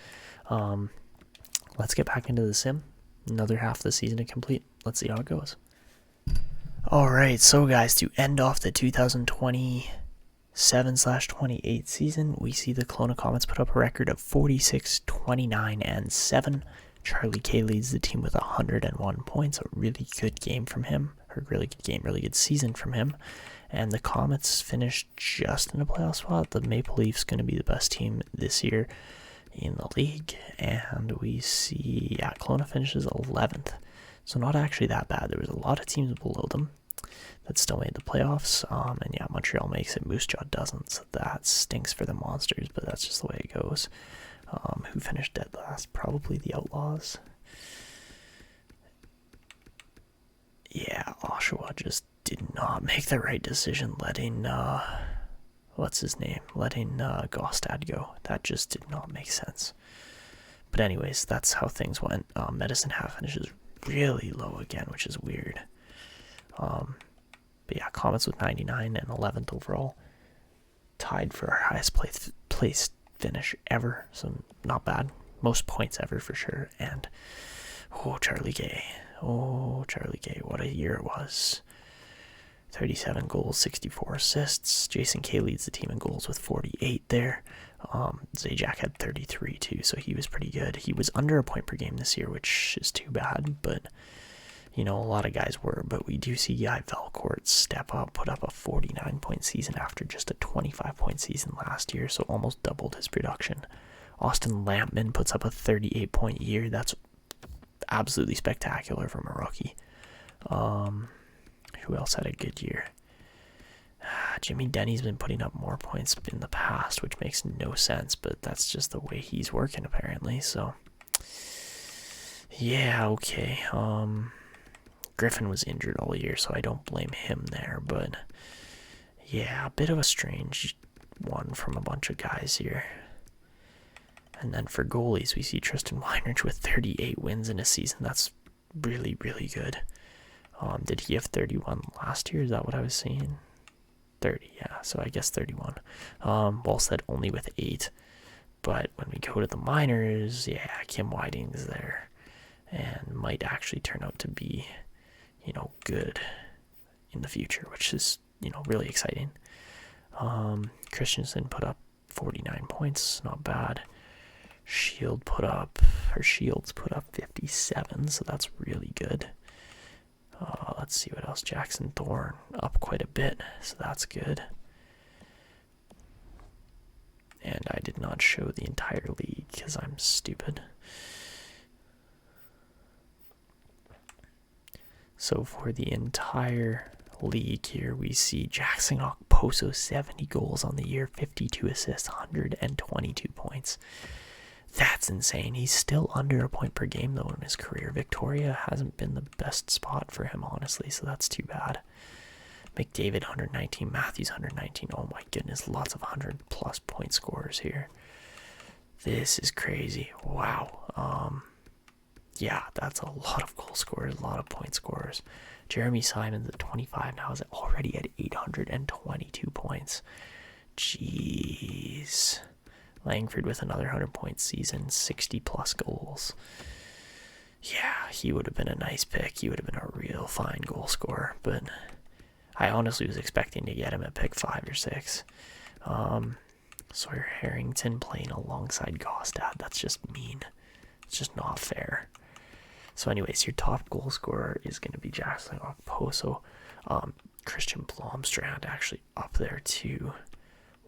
Let's get back into the sim. Another half of the season to complete. Let's see how it goes. Alright, so guys, to end off the 2027/28 season, we see the Kelowna Comets put up a record of 46, 29, and 7. Charlie K leads the team with 101 points. A really good game from him. Or really good game, really good season from him. And the Komets finished just in a playoff spot. The Maple Leafs going to be the best team this year in the league. And we see, Kelowna finishes 11th. So not actually that bad. There was a lot of teams below them that still made the playoffs. And Montreal makes it. Moose Jaw doesn't. So that stinks for the Monsters, but that's just the way it goes. Who finished dead last? Probably the Outlaws. Yeah, Oshawa just did not make the right decision letting, letting Gostad go. That just did not make sense. But anyways, that's how things went. Medicine Hat finishes really low again, which is weird. But yeah, Komets with 99 and 11th overall. Tied for our highest place finish ever, so not bad. Most points ever for sure. And Charlie Gay, what a year it was. 37 goals, 64 assists. Jason K leads the team in goals with 48 there. Zajac had 33 too, so he was pretty good. He was under a point per game this year, which is too bad, but a lot of guys were. But we do see Guy Velcourt step up, put up a 49-point season after just a 25-point season last year, so almost doubled his production. Austin Lampman puts up a 38-point year. That's absolutely spectacular from a rookie. Who else had a good year? Jimmy Denny's been putting up more points in the past, which makes no sense, but that's just the way he's working apparently. So yeah, okay. Griffin was injured all year, so I don't blame him there, but yeah, a bit of a strange one from a bunch of guys here. And then for goalies, we see Tristan Weinrich with 38 wins in a season. That's really, really good. Did he have 31 last year? Is that what I was seeing? 30, yeah, so I guess 31. Wallstead only with 8. But when we go to the minors, yeah, Kim Whiting's there. And might actually turn out to be, good in the future, which is, really exciting. Christensen put up 49 points, not bad. Shields put up 57, so that's really good. Let's see what else. Jackson Thorne up quite a bit, so that's good. And I did not show the entire league because I'm stupid. So for the entire league here, we see Jackson Okposo, 70 goals on the year, 52 assists, 122 points. That's insane. He's still under a point per game, though, in his career. Victoria hasn't been the best spot for him, honestly, so that's too bad. McDavid, 119. Matthews, 119. Oh, my goodness. Lots of 100-plus point scorers here. This is crazy. Wow. Yeah, that's a lot of goal scorers, a lot of point scorers. Jeremy Simons at 25 now is already at 822 points. Jeez. Langford with another 100-point season, 60-plus goals. Yeah, he would have been a nice pick. He would have been a real fine goal scorer, but I honestly was expecting to get him at pick 5 or 6. Sawyer Harrington playing alongside Gostad. That's just mean. It's just not fair. So anyways, your top goal scorer is going to be Jackson Okposo. Christian Blomstrand actually up there too.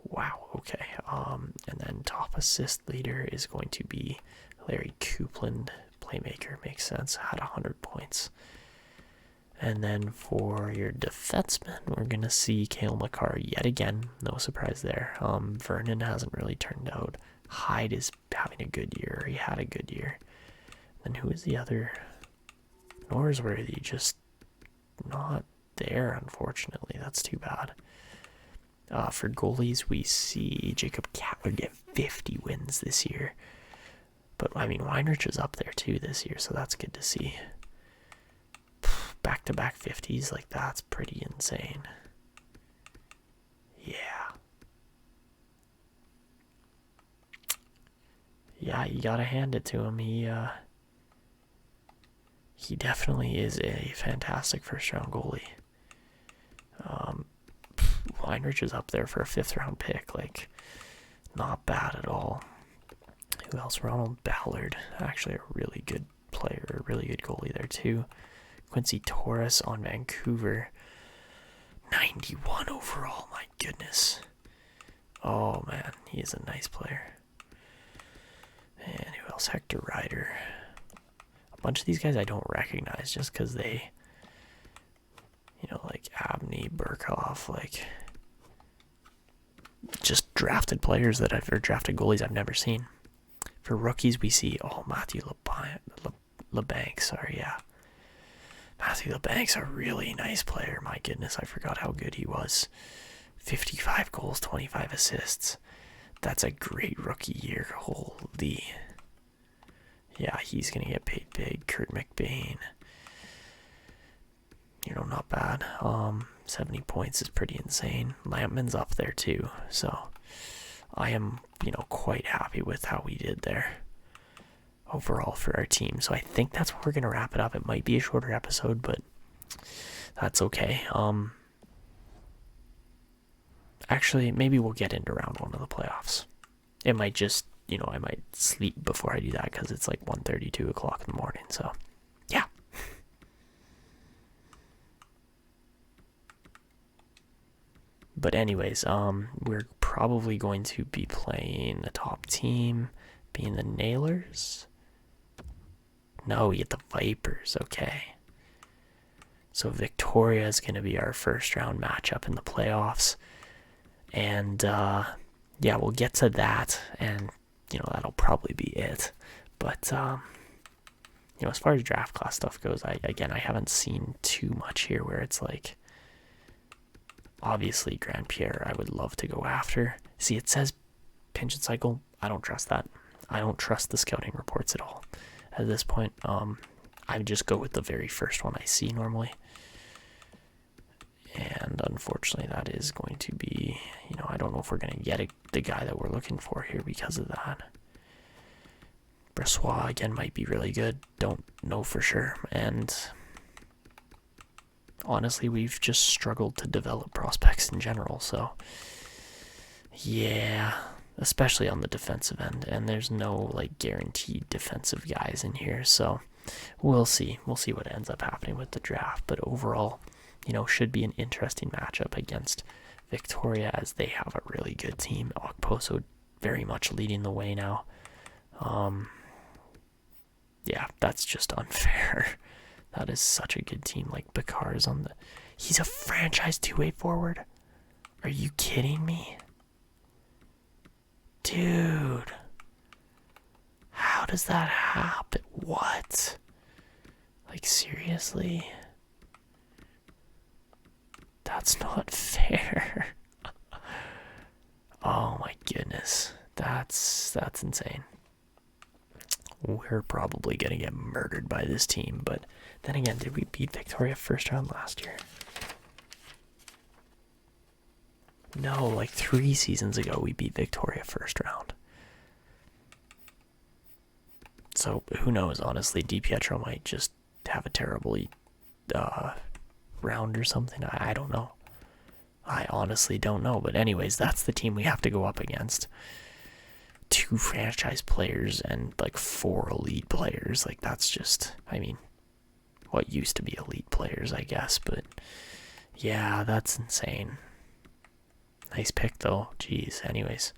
Wow, okay. And then top assist leader is going to be Larry Coupland. Playmaker, makes sense. Had 100 points. And then for your defenseman, we're going to see Cale Makar yet again. No surprise there. Vernon hasn't really turned out. Hyde is having a good year. He had a good year. Then who is the other? Norsworthy, just not there, unfortunately. That's too bad. For goalies, we see Jacob Cattler get 50 wins this year. But, I mean, Weinrich is up there, too, this year, so that's good to see. Back-to-back 50s, like, that's pretty insane. Yeah. Yeah, you gotta hand it to him. He definitely is a fantastic first-round goalie. Weinrich is up there for a 5th-round pick. Like, not bad at all. Who else? Ronald Ballard. Actually, a really good player. A really good goalie there, too. Quincy Torres on Vancouver. 91 overall. My goodness. Oh, man. He is a nice player. And who else? Hector Ryder. A bunch of these guys I don't recognize just because they, you know, like Abney, Burkhoff, like just drafted players that or drafted goalies I've never seen. For rookies, we see, Matthew LeBanc, sorry, yeah. Matthew LeBanc's a really nice player. My goodness, I forgot how good he was. 55 goals, 25 assists. That's a great rookie year. Holy. Yeah, he's going to get paid big. Kurt McBain. You know, not bad. 70 points is pretty insane. Lampman's up there too. So I am, quite happy with how we did there overall for our team. So I think that's where we're going to wrap it up. It might be a shorter episode, but that's okay. Actually, maybe we'll get into round 1 of the playoffs. It might just, I might sleep before I do that because it's like 1:30, 2 o'clock in the morning. So, yeah. But anyways, we're probably going to be playing the top team, being the Nailers. No, we get the Vipers. Okay. So Victoria is going to be our first round matchup in the playoffs. And, yeah, we'll get to that. And, that'll probably be it. But, as far as draft class stuff goes, I haven't seen too much here where it's like, obviously, Grandpare, I would love to go after. See, it says pinch and cycle. I don't trust that. I don't trust the scouting reports at all. At this point, I just go with the very first one I see normally. And unfortunately, that is going to be, I don't know if we're going to get the guy that we're looking for here because of that. Brossois, again, might be really good. Don't know for sure. And honestly, we've just struggled to develop prospects in general. So, yeah, especially on the defensive end. And there's no, guaranteed defensive guys in here. So, we'll see. We'll see what ends up happening with the draft. But overall, should be an interesting matchup against Victoria as they have a really good team. Okposo very much leading the way now. Yeah, that's just unfair. That is such a good team. Like, Bakar's on he's a franchise two-way forward. Are you kidding me? Dude. How does that happen? What? Like, seriously? That's not fair. Oh my goodness. That's insane. We're probably going to get murdered by this team, but then again, did we beat Victoria first round last year? No, 3 seasons ago we beat Victoria first round. So who knows, honestly. DiPietro might just have a terrible round or something. I don't know. I honestly don't know. But anyways, that's the team we have to go up against. 2 franchise players and like 4 elite players. Like, that's just, I mean, what used to be elite players, I guess. But yeah, that's insane. Nice pick though. Jeez. Anyways.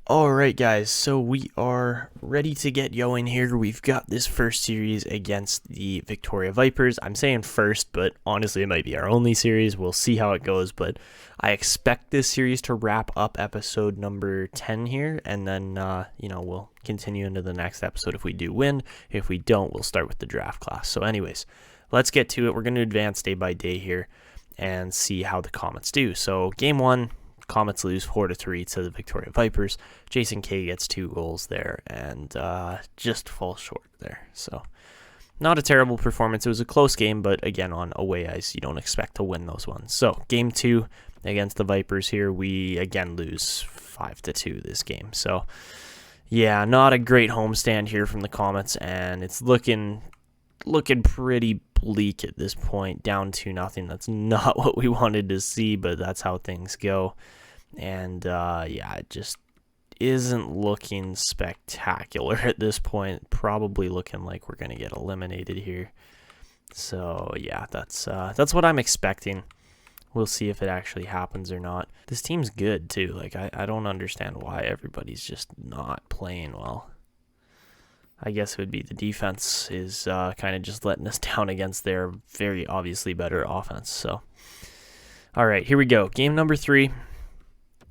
Alright guys, so we are ready to get going here. We've got this first series against the Victoria Vipers. I'm saying first, but honestly it might be our only series. We'll see how it goes, but I expect this series to wrap up episode number 10 here, and then, we'll continue into the next episode if we do win. If we don't, we'll start with the draft class. So anyways, let's get to it. We're going to advance day by day here and see how the Komets do. So game 1, Komets lose 4-3 to the Victoria Vipers. Jason K gets 2 goals there and just falls short there. So not a terrible performance. It was a close game, but again, on away ice, you don't expect to win those ones. So game 2 against the Vipers here, we again lose 5-2 this game. So yeah, not a great homestand here from the Komets, and it's looking pretty bleak at this point. Down 2-0. That's not what we wanted to see, but that's how things go. And it just isn't looking spectacular at this point. Probably looking like we're going to get eliminated here. So yeah, that's what I'm expecting. We'll see if it actually happens or not. This team's good too. Like, I don't understand why everybody's just not playing well. I guess it would be the defense is kind of just letting us down against their very obviously better offense. So, all right, here we go. Game number 3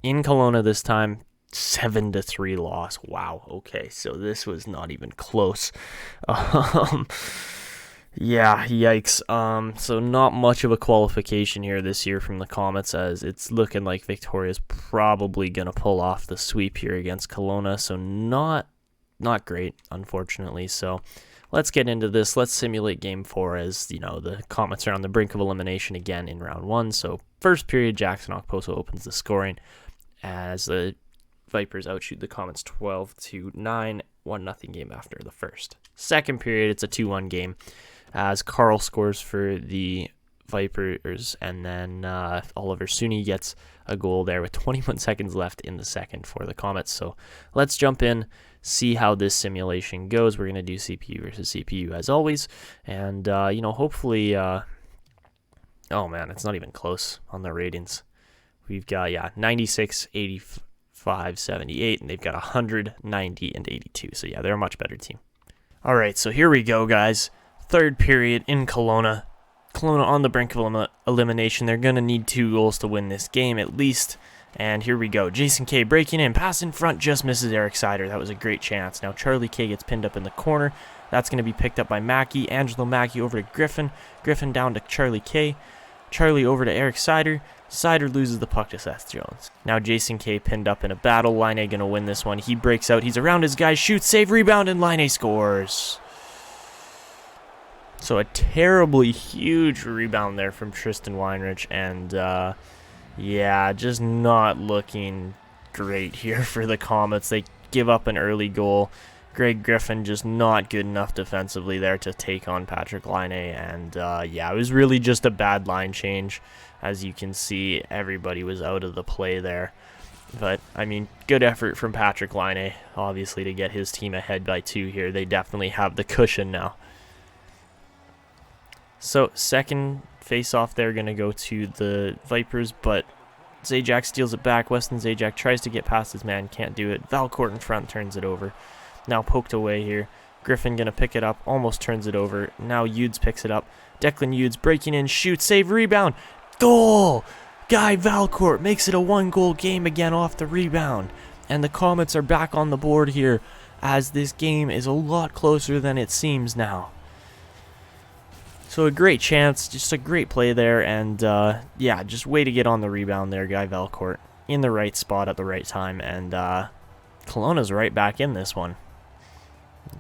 in Kelowna this time. 7-3 loss. Wow. Okay, so this was not even close. Yeah, yikes. So not much of a qualification here this year from the Komets, as it's looking like Victoria's probably gonna pull off the sweep here against Kelowna. So not great, unfortunately. So let's get into this. Let's simulate game 4 as, the Komets are on the brink of elimination again in round 1. So first period, Jackson Okposo opens the scoring as the Vipers outshoot the Komets 12-9, 1-0 game after the first. Second period, it's a 2-1 game as Carl scores for the Vipers, and then Oliver Suni gets a goal there with 21 seconds left in the second for the Komets. So let's jump in, see how this simulation goes. We're going to do CPU versus CPU as always, and hopefully oh man, it's not even close on the ratings. We've got 96, 85, 78, and they've got 100, 90, and 82. So yeah, they're a much better team. All right, so here we go, guys. Third period in Kelowna. Kelowna on the brink of elimination. They're going to need 2 goals to win this game at least. And here we go. Jason K breaking in. Pass in front. Just misses Eric Cider. That was a great chance. Now Charlie K gets pinned up in the corner. That's going to be picked up by Mackey. Angelo Mackey over to Griffin. Griffin down to Charlie K. Charlie over to Eric Cider. Cider loses the puck to Seth Jones. Now Jason K pinned up in a battle. Line going to win this one. He breaks out. He's around his guy. Shoots, save, rebound, and Line scores. So a terribly huge rebound there from Tristan Weinrich, and just not looking great here for the Komets. They give up an early goal. Greg Griffin just not good enough defensively there to take on Patrick Laine, and it was really just a bad line change. As you can see, everybody was out of the play there. But, I mean, good effort from Patrick Laine, obviously, to get his team ahead by 2 here. They definitely have the cushion now. So, second face-off there, going to go to the Vipers, but Zajac steals it back. Weston Zajac tries to get past his man, can't do it. Valcourt in front turns it over. Now poked away here. Griffin going to pick it up, almost turns it over. Now Udes picks it up. Declan Udes breaking in, shoots, save, rebound. Goal! Guy Valcourt makes it a 1-goal game again off the rebound. And the Komets are back on the board here, as this game is a lot closer than it seems now. So a great chance, just a great play there, and just way to get on the rebound there, Guy Valcourt, in the right spot at the right time, and Kelowna's right back in this one.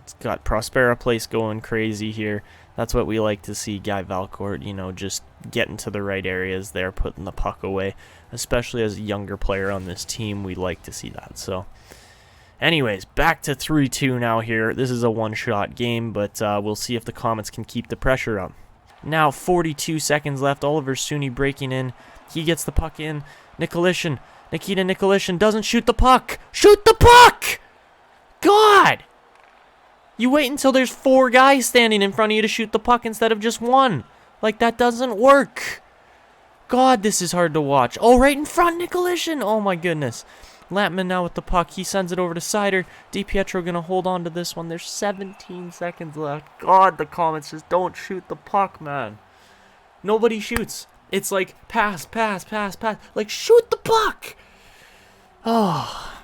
It's got Prospera Place going crazy here. That's what we like to see, Guy Valcourt, just getting to the right areas there, putting the puck away. Especially as a younger player on this team, we like to see that. So, Anyways, back to 3-2 now here. This is a one-shot game, but we'll see if the Komets can keep the pressure up. Now 42 seconds left. Oliver Suni breaking in. He gets the puck in. Nikita Nicolishin doesn't shoot the puck. Shoot the puck! God! You wait until there's 4 guys standing in front of you to shoot the puck instead of just 1. Like, that doesn't work. God, this is hard to watch. Oh, right in front, Nicolishin. Oh, my goodness. Lampman now with the puck. He sends it over to Cider. DiPietro going to hold on to this one. There's 17 seconds left. God, the Komets just don't shoot the puck, man. Nobody shoots. It's like, pass. Like, shoot the puck. Oh.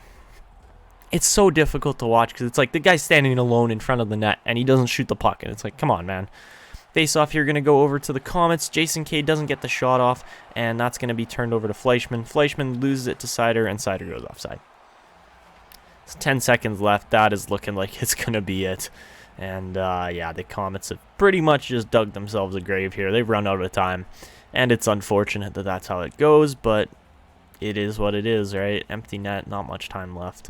It's so difficult to watch because it's like the guy's standing alone in front of the net and he doesn't shoot the puck. And it's like, come on, man. Face off here, going to go over to the Komets. Jason K doesn't get the shot off, and that's going to be turned over to Fleischmann. Fleischmann loses it to Cider, and Cider goes offside. It's 10 seconds left. That is looking like it's going to be it. And, yeah, the Komets have pretty much just dug themselves a grave here. They've run out of time, and it's unfortunate that that's how it goes, but it is what it is, right? Empty net, not much time left.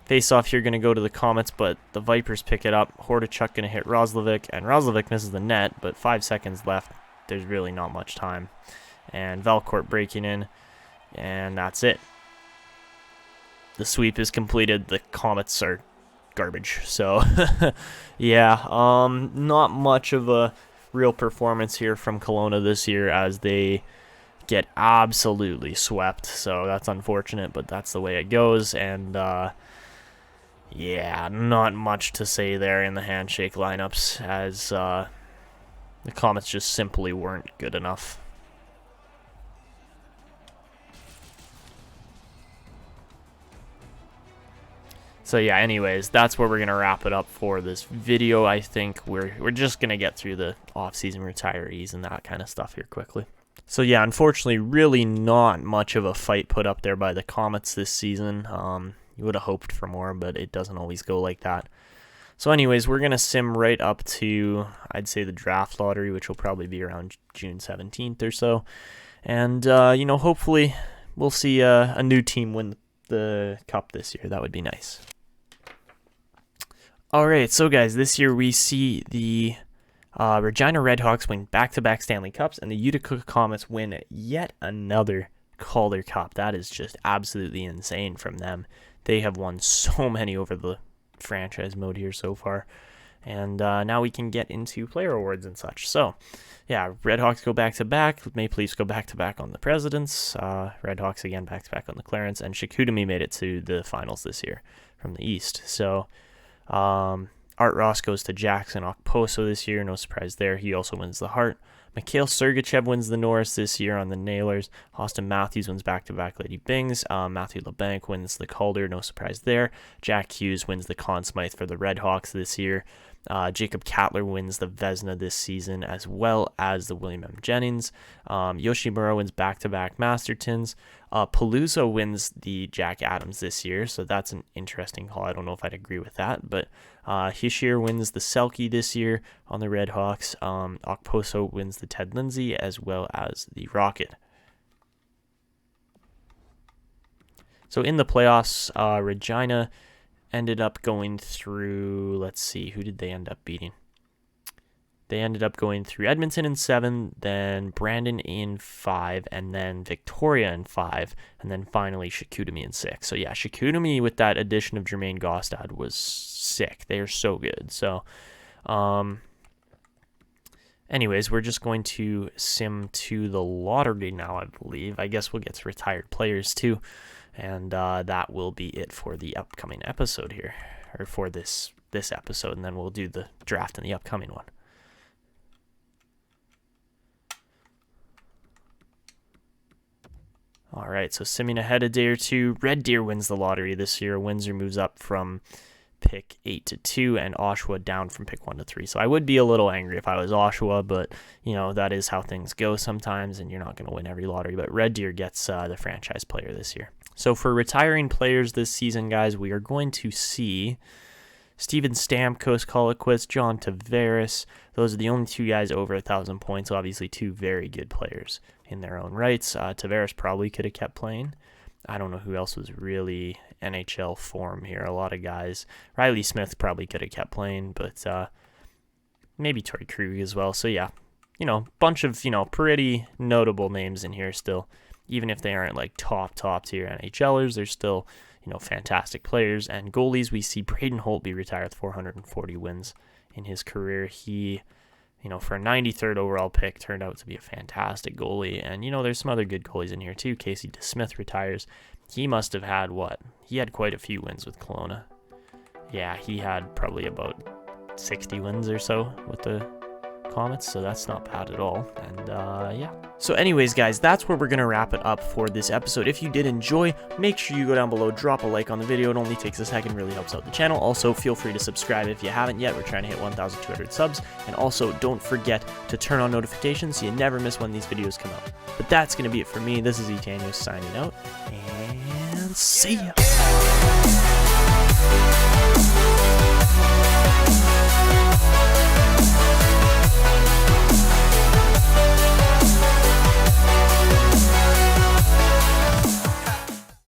Face off here, going to go to the Komets, but the Vipers pick it up. Hordachuk going to hit Roslovic, and Roslovic misses the net, but 5 seconds left. There's really not much time. And Valcourt breaking in, and that's it. The sweep is completed. The Komets are garbage. So, yeah, not much of a real performance here from Kelowna this year as they get absolutely swept. So that's unfortunate, but that's the way it goes, and yeah, not much to say there in the handshake lineups as the Komets just simply weren't good enough. So yeah, anyways, that's where we're going to wrap it up for this video. I think we're just going to get through the off-season retirees and that kind of stuff here quickly. So yeah, unfortunately, really not much of a fight put up there by the Komets this season. You would have hoped for more, but it doesn't always go like that. So anyways, we're going to sim right up to, I'd say, the draft lottery, which will probably be around June 17th or so. And, you know, hopefully we'll see a new team win the cup this year. That would be nice. All right, so guys, this year we see the Regina Redhawks win back-to-back Stanley Cups, and the Utica Komets win yet another Calder Cup. That is just absolutely insane from them. They have won so many over the franchise mode here so far. And now we can get into player awards and such. So, yeah, Redhawks go back-to-back. Maple Leafs go back-to-back on the Presidents. Redhawks again back-to-back on the Clarence. And Chicoutimi made it to the finals this year from the East. So, Art Ross goes to Jackson Okposo this year. No surprise there. He also wins the Hart. Mikhail Sergachev wins the Norris this year on the Nailers. Austin Matthews wins back-to-back Lady Bings. Matthew LeBanc wins the Calder. No surprise there. Jack Hughes wins the Conn Smythe for the Redhawks this year. Jacob Cattler wins the Vezina this season, as well as the William M. Jennings. Yoshimura wins back-to-back Mastertons. Palooza wins the Jack Adams this year, so that's an interesting call. I don't know if I'd agree with that, but Hischier wins the Selke this year on the Redhawks. Okposo wins the Ted Lindsay, as well as the Rocket. So in the playoffs, Regina ended up going through, let's see, who did they end up beating? They ended up going through Edmonton in 7, then Brandon in 5, and then Victoria in 5, and then finally Chicoutimi in 6. So yeah, Chicoutimi with that addition of Jermaine Gostad was sick. They are so good. So, anyways, we're just going to sim to the lottery now, I believe. I guess we'll get to retired players too. And that will be it for the upcoming episode here, or for this episode, and then we'll do the draft in the upcoming one. All right, so simming ahead a day or two, Red Deer wins the lottery this year. Windsor moves up from pick 8 to 2, and Oshawa down from pick 1 to 3. So I would be a little angry if I was Oshawa, but, you know, that is how things go sometimes, and you're not going to win every lottery. But Red Deer gets the franchise player this year. So for retiring players this season, guys, we are going to see Steven Stamkos call it quits, John Tavares. Those are the only two guys over 1,000 points. Obviously, two very good players in their own rights. Tavares probably could have kept playing. I don't know who else was really NHL form here. A lot of guys. Riley Smith probably could have kept playing, but maybe Torrey Krug as well. So yeah, bunch of, pretty notable names in here still. Even if they aren't like top tier NHLers, they're still, fantastic players. And goalies, we see Braden Holt be retired with 440 wins in his career. He, for a 93rd overall pick, turned out to be a fantastic goalie. And, there's some other good goalies in here too. Casey DeSmith retires. He must have had He had quite a few wins with Kelowna. Yeah, he had probably about 60 wins or so with the Komets, so that's not bad at all. And yeah. So anyways, guys, that's where we're going to wrap it up for this episode. If you did enjoy, make sure you go down below, drop a like on the video. It only takes a second, really helps out the channel. Also, feel free to subscribe if you haven't yet. We're trying to hit 1,200 subs. And also, don't forget to turn on notifications so you never miss when these videos come out. But that's going to be it for me. This is Etanyos signing out, and see ya.